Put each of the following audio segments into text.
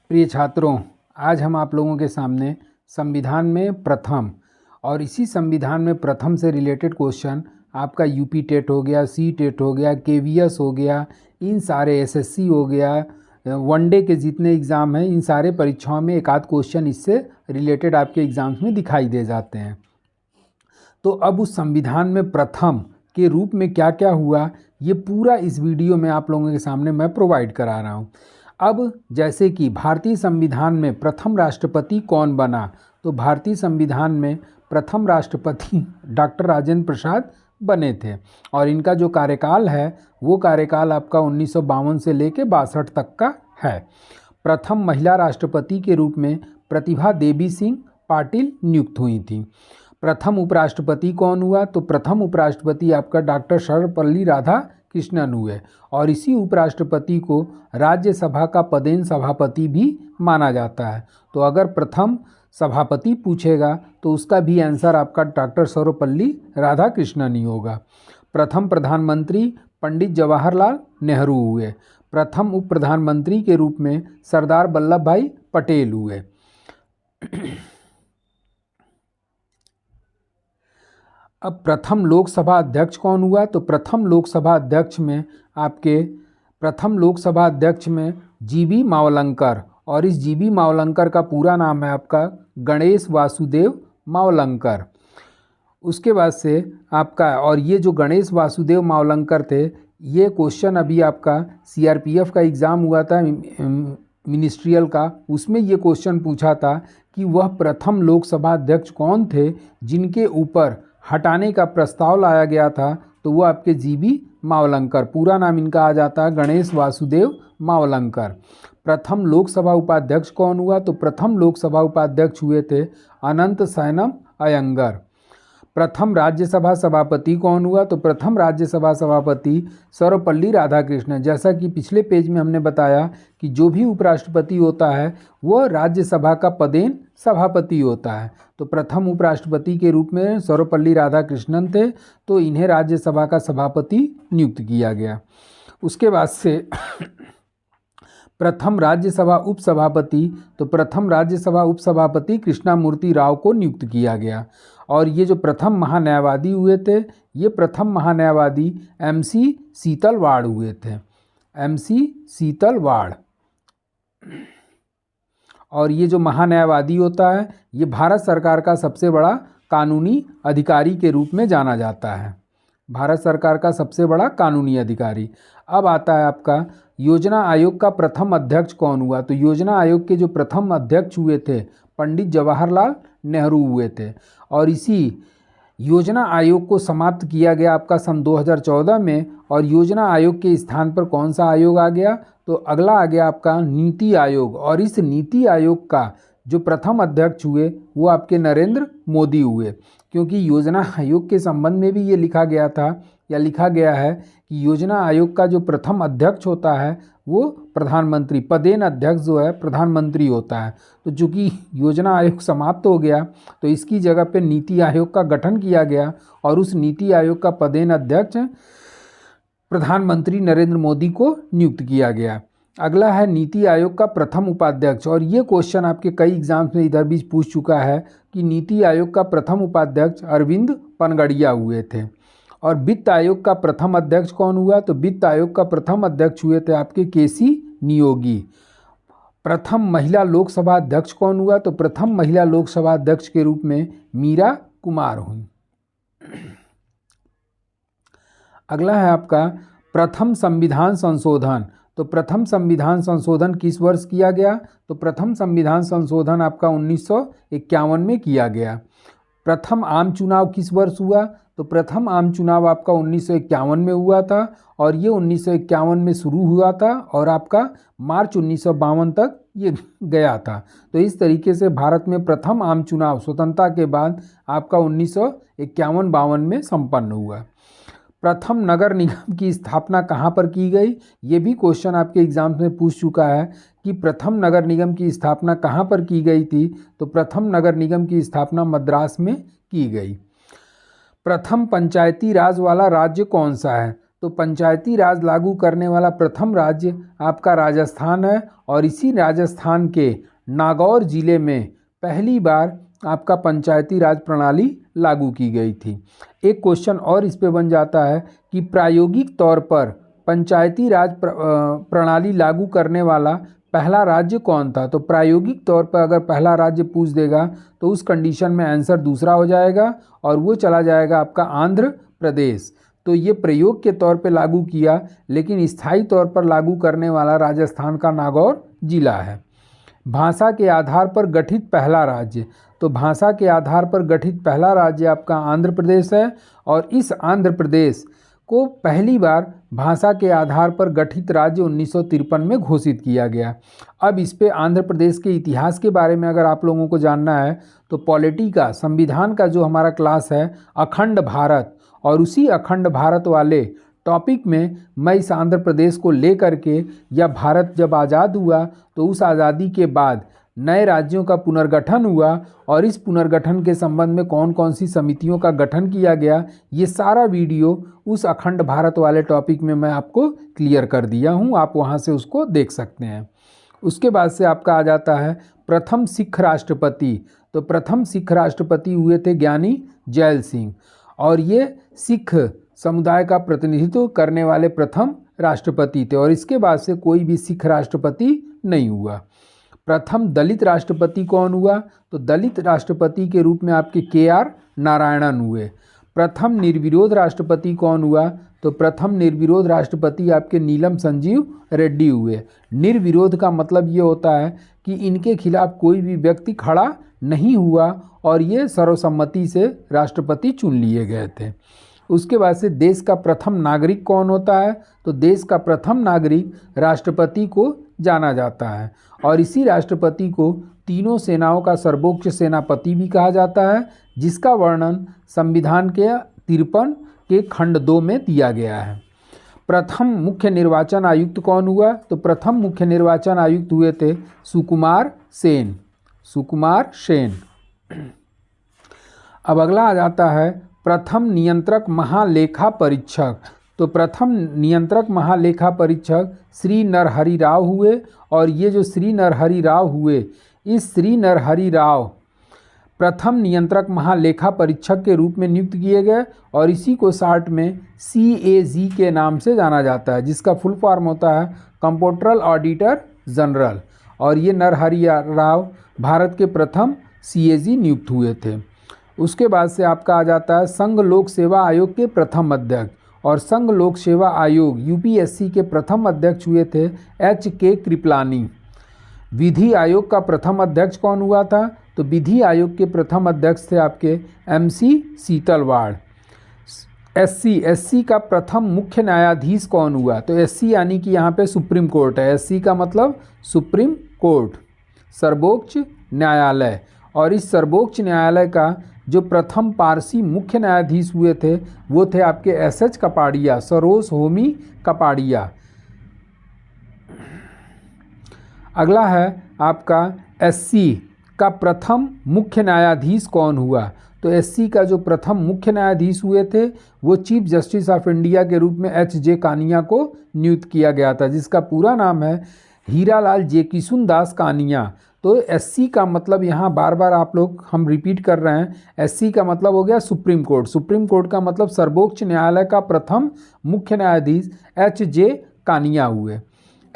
प्रिय छात्रों, आज हम आप लोगों के सामने संविधान में प्रथम और इसी संविधान में प्रथम से रिलेटेड क्वेश्चन आपका यूपी टेट हो गया, सी टेट हो गया, केवीएस हो गया, इन सारे एसएससी हो गया, वनडे के जितने एग्ज़ाम हैं इन सारे परीक्षाओं में एक आध क्वेश्चन इससे रिलेटेड आपके एग्ज़ाम्स में दिखाई दे जाते हैं। तो अब उस संविधान में प्रथम के रूप में क्या क्या हुआ ये पूरा इस वीडियो में आप लोगों के सामने मैं प्रोवाइड करा रहा हूँ। अब जैसे कि भारतीय संविधान में प्रथम राष्ट्रपति कौन बना, तो भारतीय संविधान में प्रथम राष्ट्रपति डॉक्टर राजेंद्र प्रसाद बने थे और इनका जो कार्यकाल है वो कार्यकाल आपका 1952 से लेकर 62 तक का है। प्रथम महिला राष्ट्रपति के रूप में प्रतिभा देवी सिंह पाटिल नियुक्त हुई थी। प्रथम उपराष्ट्रपति कौन हुआ, तो प्रथम उपराष्ट्रपति आपका डॉक्टर सर्वपल्ली राधाकृष्णन हुए और इसी उपराष्ट्रपति को राज्यसभा का पदेन सभापति भी माना जाता है। तो अगर प्रथम सभापति पूछेगा तो उसका भी आंसर आपका डॉक्टर सर्वपल्ली राधाकृष्णन ही होगा। प्रथम प्रधानमंत्री पंडित जवाहरलाल नेहरू हुए। प्रथम उप प्रधानमंत्री के रूप में सरदार वल्लभ भाई पटेल हुए। अब प्रथम लोकसभा अध्यक्ष कौन हुआ, तो प्रथम लोकसभा अध्यक्ष में जीबी मावलंकर और इस जीबी मावलंकर का पूरा नाम है आपका गणेश वासुदेव मावलंकर। उसके बाद से आपका और ये जो गणेश वासुदेव मावलंकर थे ये क्वेश्चन अभी आपका सीआरपीएफ का एग्ज़ाम हुआ था मिनिस्ट्रियल का, उसमें ये क्वेश्चन पूछा था कि वह प्रथम लोकसभा अध्यक्ष कौन थे जिनके ऊपर हटाने का प्रस्ताव लाया गया था, तो वो आपके जीबी मावलंकर, पूरा नाम इनका आ जाता है गणेश वासुदेव मावलंकर। प्रथम लोकसभा उपाध्यक्ष कौन हुआ, तो प्रथम लोकसभा उपाध्यक्ष हुए थे अनंत सैनम अयंगर। प्रथम राज्यसभा सभापति कौन हुआ, तो प्रथम राज्यसभा सभापति सर्वपल्ली राधाकृष्णन। जैसा कि पिछले पेज में हमने बताया कि जो भी उपराष्ट्रपति होता है वो राज्यसभा का पदेन सभापति होता है, तो प्रथम उपराष्ट्रपति के रूप में सर्वपल्ली राधाकृष्णन थे, तो इन्हें राज्यसभा का सभापति नियुक्त किया गया। उसके बाद से प्रथम राज्यसभा उपसभापति, तो प्रथम राज्यसभा उपसभापति कृष्णामूर्ति राव को नियुक्त किया गया। और ये जो प्रथम महान्यायवादी हुए थे ये प्रथम महान्यायवादी एमसी सीतलवाड़ हुए थे, एमसी सीतलवाड़। और ये जो महान्यायवादी होता है ये भारत सरकार का सबसे बड़ा कानूनी अधिकारी के रूप में जाना जाता है, भारत सरकार का सबसे बड़ा कानूनी अधिकारी। अब आता है आपका योजना आयोग का प्रथम अध्यक्ष कौन हुआ, तो योजना आयोग के जो प्रथम अध्यक्ष हुए थे पंडित जवाहरलाल नेहरू हुए थे और इसी योजना आयोग को समाप्त किया गया आपका सन 2014 में। और योजना आयोग के स्थान पर कौन सा आयोग आ गया, तो अगला आ गया आपका नीति आयोग और इस नीति आयोग का जो प्रथम अध्यक्ष हुए वो आपके नरेंद्र मोदी हुए, क्योंकि योजना आयोग के संबंध में भी ये लिखा गया था या लिखा गया है कि योजना आयोग का जो प्रथम अध्यक्ष होता है वो प्रधानमंत्री, पदेन अध्यक्ष जो है प्रधानमंत्री होता है। तो चूँकि योजना आयोग समाप्त हो गया तो इसकी जगह पे नीति आयोग का गठन किया गया और उस नीति आयोग का पदेन अध्यक्ष प्रधानमंत्री नरेंद्र मोदी को नियुक्त किया गया। अगला है नीति आयोग का प्रथम उपाध्यक्ष और ये क्वेश्चन आपके कई एग्जाम्स में इधर भी पूछ चुका है कि नीति आयोग का प्रथम उपाध्यक्ष अरविंद पनगड़िया हुए थे। और वित्त आयोग का प्रथम अध्यक्ष कौन हुआ, तो वित्त आयोग का प्रथम अध्यक्ष हुए थे आपके केसी नियोगी। प्रथम महिला लोकसभा अध्यक्ष कौन हुआ, तो प्रथम महिला लोकसभा अध्यक्ष के रूप में मीरा कुमार हुई। अगला है आपका प्रथम संविधान संशोधन, तो प्रथम संविधान संशोधन किस वर्ष किया गया, तो प्रथम संविधान संशोधन आपका 1951 में किया गया। प्रथम आम चुनाव किस वर्ष हुआ, तो प्रथम आम चुनाव आपका 1951 में हुआ था और ये 1951 में शुरू हुआ था और आपका मार्च 1952 तक ये गया था। तो इस तरीके से भारत में प्रथम आम चुनाव स्वतंत्रता के बाद आपका 1951-52 में संपन्न हुआ। प्रथम नगर निगम की स्थापना कहाँ पर की गई, ये भी क्वेश्चन आपके एग्जाम्स में पूछ चुका है कि प्रथम नगर निगम की स्थापना कहाँ पर की गई थी, तो प्रथम नगर निगम की स्थापना मद्रास में की गई। प्रथम पंचायती राज वाला राज्य कौन सा है, तो पंचायती राज लागू करने वाला प्रथम राज्य आपका राजस्थान है और इसी राजस्थान के नागौर जिले में पहली बार आपका पंचायती राज प्रणाली लागू की गई थी। एक क्वेश्चन और इस पे बन जाता है कि प्रायोगिक तौर पर पंचायती राज प्रणाली लागू करने वाला पहला राज्य कौन था। तो प्रायोगिक तौर पर अगर पहला राज्य पूछ देगा तो उस कंडीशन में आंसर दूसरा हो जाएगा और वो चला जाएगा आपका आंध्र प्रदेश। तो ये प्रयोग के तौर पे लागू किया, लेकिन स्थायी तौर पर लागू करने वाला राजस्थान का नागौर जिला है। भाषा के आधार पर गठित पहला राज्य, तो भाषा के आधार पर गठित पहला राज्य आपका आंध्र प्रदेश है और इस आंध्र प्रदेश को पहली बार भाषा के आधार पर गठित राज्य 1953 में घोषित किया गया। अब इस पे आंध्र प्रदेश के इतिहास के बारे में अगर आप लोगों को जानना है तो पॉलिटी का संविधान का जो हमारा क्लास है अखंड भारत, और उसी अखंड भारत वाले टॉपिक में मैं इस आंध्र प्रदेश को लेकर के, या भारत जब आज़ाद हुआ तो उस आज़ादी के बाद नए राज्यों का पुनर्गठन हुआ और इस पुनर्गठन के संबंध में कौन कौन सी समितियों का गठन किया गया, ये सारा वीडियो उस अखंड भारत वाले टॉपिक में मैं आपको क्लियर कर दिया हूँ, आप वहाँ से उसको देख सकते हैं। उसके बाद से आपका आ जाता है प्रथम सिख राष्ट्रपति। तो प्रथम सिख राष्ट्रपति हुए थे ज्ञानी जैल सिंह और ये सिख समुदाय का प्रतिनिधित्व करने वाले प्रथम राष्ट्रपति थे और इसके बाद से कोई भी सिख राष्ट्रपति नहीं हुआ। प्रथम दलित राष्ट्रपति कौन हुआ, तो दलित राष्ट्रपति के रूप में आपके KR नारायणन हुए। प्रथम निर्विरोध राष्ट्रपति कौन हुआ, तो प्रथम निर्विरोध राष्ट्रपति आपके नीलम संजीव रेड्डी हुए। निर्विरोध का मतलब ये होता है कि इनके खिलाफ कोई भी व्यक्ति खड़ा नहीं हुआ और ये सर्वसम्मति से राष्ट्रपति चुन लिए गए थे। उसके बाद से देश का प्रथम नागरिक कौन होता है, तो देश का प्रथम नागरिक राष्ट्रपति को जाना जाता है और इसी राष्ट्रपति को तीनों सेनाओं का सर्वोच्च सेनापति भी कहा जाता है, जिसका वर्णन संविधान के 53 के खंड 2 में दिया गया है। प्रथम मुख्य निर्वाचन आयुक्त कौन हुआ, तो प्रथम मुख्य निर्वाचन आयुक्त हुए थे सुकुमार सेन। सुकुमार सेन। अब अगला आ जाता है प्रथम नियंत्रक महालेखा परीक्षक। तो प्रथम नियंत्रक महालेखा परीक्षक श्री नरहरि राव हुए और ये जो श्री नरहरि राव हुए, इस श्री नरहरि राव प्रथम नियंत्रक महालेखा परीक्षक के रूप में नियुक्त किए गए और इसी को शार्ट में CAG के नाम से जाना जाता है, जिसका फुल फॉर्म होता है कंप्ट्रोलर ऑडिटर जनरल। और ये नरहरि राव भारत के प्रथम CAG नियुक्त हुए थे। उसके बाद से आपका आ जाता है संघ लोक सेवा आयोग के प्रथम अध्यक्ष, और संघ लोक सेवा आयोग UPSC के प्रथम अध्यक्ष हुए थे HK कृपलानी। विधि आयोग का प्रथम अध्यक्ष कौन हुआ था, तो विधि आयोग के प्रथम अध्यक्ष थे आपके MC सीतलवाड़। SC का प्रथम मुख्य न्यायाधीश कौन हुआ, तो SC यानी कि यहाँ पे सुप्रीम कोर्ट है। SC का मतलब सुप्रीम कोर्ट, सर्वोच्च न्यायालय। और इस सर्वोच्च न्यायालय का जो प्रथम पारसी मुख्य न्यायाधीश हुए थे वो थे आपके SH कपाड़िया, सरोज होमी कपाड़िया। अगला है आपका SC का प्रथम मुख्य न्यायाधीश कौन हुआ, तो SC का जो प्रथम मुख्य न्यायाधीश हुए थे वो चीफ जस्टिस ऑफ इंडिया के रूप में HJ कानिया को नियुक्त किया गया था, जिसका पूरा नाम है हीरालाल जेकिशुन दास कानिया। तो SC का मतलब यहाँ बार बार आप लोग हम रिपीट कर रहे हैं, SC का मतलब हो गया सुप्रीम कोर्ट। सुप्रीम कोर्ट का मतलब सर्वोच्च न्यायालय का प्रथम मुख्य न्यायाधीश HJ कानिया हुए।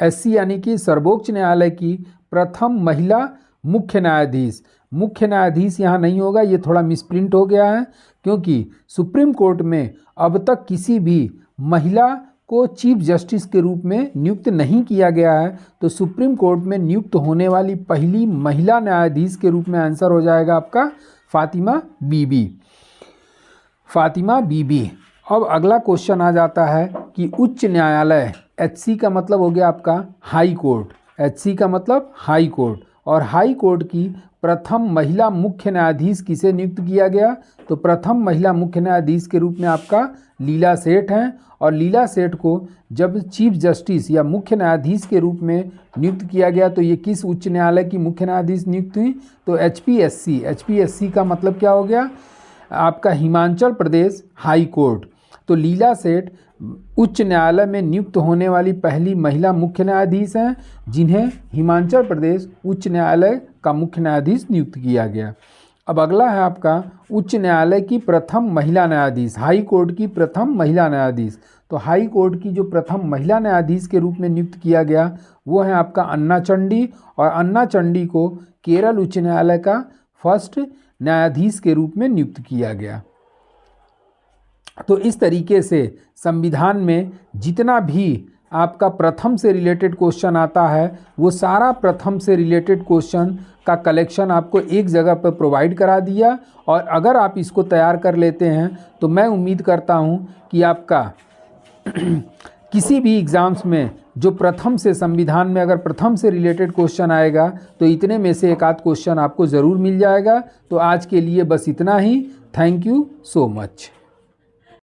SC यानी कि सर्वोच्च न्यायालय की प्रथम महिला मुख्य न्यायाधीश। मुख्य न्यायाधीश यहाँ नहीं होगा, ये थोड़ा मिसप्रिंट हो गया है, क्योंकि सुप्रीम कोर्ट में अब तक किसी भी महिला को चीफ जस्टिस के रूप में नियुक्त नहीं किया गया है। तो सुप्रीम कोर्ट में नियुक्त होने वाली पहली महिला न्यायाधीश के रूप में आंसर हो जाएगा आपका फातिमा बीबी। फातिमा बीबी। अब अगला क्वेश्चन आ जाता है कि उच्च न्यायालय, HC का मतलब हो गया आपका हाई कोर्ट। HC का मतलब हाई कोर्ट, और हाई कोर्ट की प्रथम महिला मुख्य न्यायाधीश किसे नियुक्त किया गया, तो प्रथम महिला मुख्य न्यायाधीश के रूप में आपका लीला सेठ हैं। और लीला सेठ को जब चीफ जस्टिस या मुख्य न्यायाधीश के रूप में नियुक्त किया गया तो ये किस उच्च न्यायालय की मुख्य न्यायाधीश नियुक्त हुई, तो HPSC। HPSC का मतलब क्या हो गया आपका हिमाचल प्रदेश हाई कोर्ट। तो लीला सेठ उच्च न्यायालय में नियुक्त होने वाली पहली महिला मुख्य न्यायाधीश हैं जिन्हें हिमाचल प्रदेश उच्च न्यायालय का मुख्य न्यायाधीश नियुक्त किया गया। अब अगला है आपका उच्च न्यायालय की प्रथम महिला न्यायाधीश, हाई कोर्ट की प्रथम महिला न्यायाधीश। तो हाई कोर्ट की जो प्रथम महिला न्यायाधीश के रूप में नियुक्त किया गया वो है आपका अन्ना चंडी, और अन्ना चंडी को केरल उच्च न्यायालय का फर्स्ट न्यायाधीश के रूप में नियुक्त किया गया। तो इस तरीके से संविधान में जितना भी आपका प्रथम से रिलेटेड क्वेश्चन आता है वो सारा प्रथम से रिलेटेड क्वेश्चन का कलेक्शन आपको एक जगह पर प्रोवाइड करा दिया, और अगर आप इसको तैयार कर लेते हैं तो मैं उम्मीद करता हूं कि आपका किसी भी एग्ज़ाम्स में जो प्रथम से संविधान में अगर प्रथम से रिलेटेड क्वेश्चन आएगा तो इतने में से एक आध क्वेश्चन आपको ज़रूर मिल जाएगा। तो आज के लिए बस इतना ही। Thank you so much.